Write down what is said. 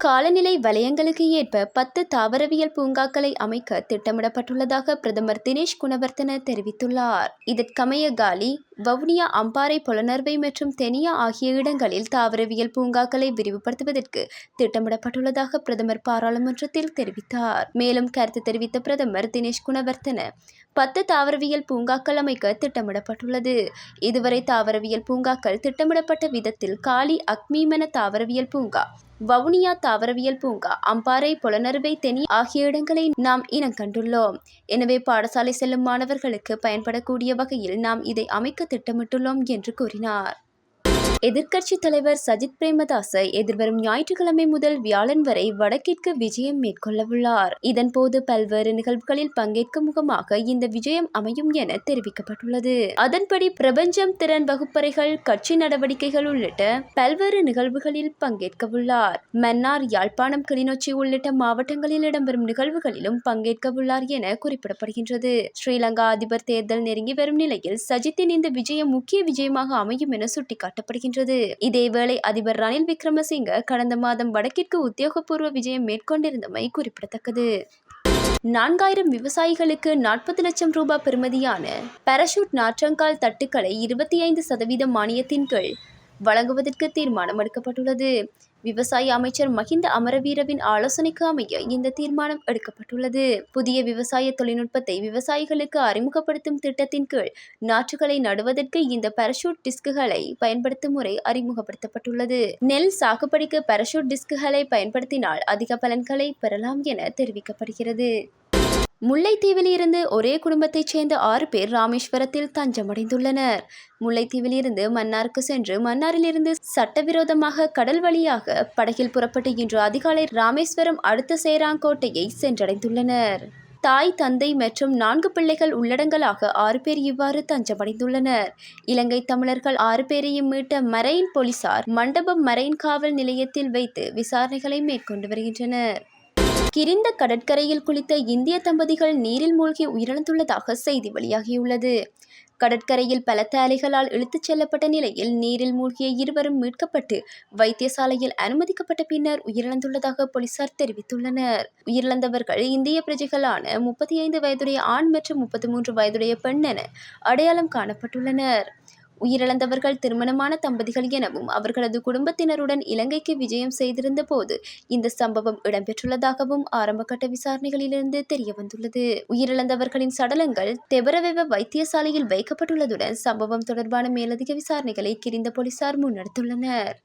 காலநிலை வலயங்களுக்கு ஏற்ப 10 தாவரவியல் பூங்காக்களை அமைக்க திட்டமிடப்பட்டுள்ளதாக பிரதமர் தினேஷ் குணவர்த்தன தெரிவித்துள்ளார். இதற்கமைய காலி, வவுனியா, அம்பாறை, பொலனறுவை மற்றும் தெனியா ஆகிய இடங்களில் தாவரவியல் பூங்காக்களை விரிவுபடுத்துவதற்கு திட்டமிடப்பட்டுள்ளதாக பிரதமர் பாராளுமன்றத்தில் தெரிவித்தார். மேலும் கருத்து தெரிவித்த பிரதமர் தினேஷ் குணவர்த்தன 10 தாவரவியல் பூங்காக்கள் அமைக்க திட்டமிடப்பட்டுள்ளது. இதுவரை தாவரவியல் பூங்காக்கள் திட்டமிடப்பட்ட விதத்தில் காலி அக்மீமன தாவரவியல் பூங்கா, வவுனியா தாவரவியல் பூங்கா, அம்பாறை, பொலனறுவை, தெனி ஆகிய இடங்களை நாம் இனங்கண்டுள்ளோம். எனவே பாடசாலை செல்லும் மாணவர்களுக்கு பயன்படக்கூடிய வகையில் நாம் இதை அமைக்க திட்டமிட்டுள்ளோம் என்று கூறினார். எதிர்க்கட்சித் தலைவர் சஜித் பிரேமதாச எதிர்வரும் ஞாயிற்றுக்கிழமை முதல் வியாழன் வரை வடக்கிற்கு விஜயம் மேற்கொள்ளவுள்ளார். இதன்போது பல்வேறு நிகழ்வுகளில் பங்கேற்கும் முகமாக இந்த விஜயம் அமையும் என தெரிவிக்கப்பட்டுள்ளது. அதன்படி பிரபஞ்சம், திறன் வகுப்பறைகள், கட்சி நடவடிக்கைகள் உள்ளிட்ட பல்வேறு நிகழ்வுகளில் பங்கேற்கவுள்ளார். மன்னார், யாழ்ப்பாணம், கிளிநொச்சி உள்ளிட்ட மாவட்டங்களில் இடம்பெறும் நிகழ்வுகளிலும் பங்கேற்கவுள்ளார் என குறிப்பிடப்படுகின்றது. ஸ்ரீலங்கா அதிபர் தேர்தல் நெருங்கி வரும் நிலையில் சஜித்தின் இந்த விஜயம் முக்கிய விஜயமாக அமையும் என சுட்டிக்காட்டப்படுகின்றது. இதேவேளை அதிபர் ரணில் விக்ரமசிங்க கடந்த மாதம் வடக்கிற்கு உத்தியோகபூர்வ விஜயம் மேற்கொண்டிருந்தமை குறிப்பிடத்தக்கது. 4000 விவசாயிகளுக்கு 40 லட்சம் ரூபாய் பெறுமதியான பாராசூட் நாற்றங்கால் தட்டுக்களை 25% மானியத்தின் கீழ் வழங்குவதற்கு தீர்மானம் எடுக்கப்பட்டுள்ளது. விவசாய அமைச்சர் மஹிந்த அமரவீரவின் ஆலோசனைக்கு அமைய இந்த தீர்மானம் எடுக்கப்பட்டுள்ளது. புதிய விவசாய தொழில்நுட்பத்தை விவசாயிகளுக்கு அறிமுகப்படுத்தும் திட்டத்தின் கீழ் நாற்றுகளை நடுவதற்கு இந்த பாராசூட் டிஸ்குகளை பயன்படுத்தும் முறை அறிமுகப்படுத்தப்பட்டுள்ளது. நெல் சாகுபடிக்கு பாராசூட் டிஸ்குகளை பயன்படுத்தினால் அதிக பலன்களை பெறலாம் என தெரிவிக்கப்படுகிறது. முல்லைத்தீவில் இருந்து ஒரே குடும்பத்தைச் சேர்ந்த 6 பேர் ராமேஸ்வரத்தில் தஞ்சமடைந்துள்ளனர். முல்லைத்தீவில் இருந்து மன்னாருக்கு சென்று மன்னாரிலிருந்து சட்டவிரோதமாக கடல் வழியாக படகில் புறப்பட்டு இன்று அதிகாலை ராமேஸ்வரம் அடுத்த சேராங்கோட்டையை சென்றடைந்துள்ளனர். தாய், தந்தை மற்றும் 4 பிள்ளைகள் உள்ளடங்கலாக 6 பேர் இவ்வாறு தஞ்சமடைந்துள்ளனர். இலங்கை தமிழர்கள் 6 பேரையும் மீட்ட மரைன் போலீசார் மண்டபம் மரைன் காவல் நிலையத்தில் வைத்து விசாரணைகளை மேற்கொண்டு வருகின்றனர். கிரிந்த கடற்கரையில் குளித்த இந்திய தம்பதிகள் நீரில் மூழ்கி உயிரிழந்துள்ளதாக செய்தி வெளியாகியுள்ளது. கடற்கரையில் பலத்த அலைகளால் இழுத்துச் செல்லப்பட்ட நிலையில் நீரில் மூழ்கிய இருவரும் மீட்கப்பட்டு வைத்தியசாலையில் அனுமதிக்கப்பட்ட பின்னர் உயிரிழந்துள்ளதாக போலீசார் தெரிவித்துள்ளனர். உயிரிழந்தவர்கள் இந்திய பிரஜைகளான 35 வயதுடைய ஆண் மற்றும் 33 வயதுடைய பெண் என அடையாளம் காணப்பட்டுள்ளனர். உயிரிழந்தவர்கள் திருமணமான தம்பதிகள் எனவும் அவர்களது குடும்பத்தினருடன் இலங்கைக்கு விஜயம் செய்திருந்த போது இந்த சம்பவம் இடம்பெற்றுள்ளதாகவும் ஆரம்பகட்ட விசாரணைகளிலிருந்து தெரியவந்துள்ளது. உயிரிழந்தவர்களின் சடலங்கள் தெபரவெவ வைத்தியசாலையில் வைக்கப்பட்டுள்ளதுடன் சம்பவம் தொடர்பான மேலதிக விசாரணைகளை கிரிந்த போலீசார் முன்னெடுத்துள்ளனர்.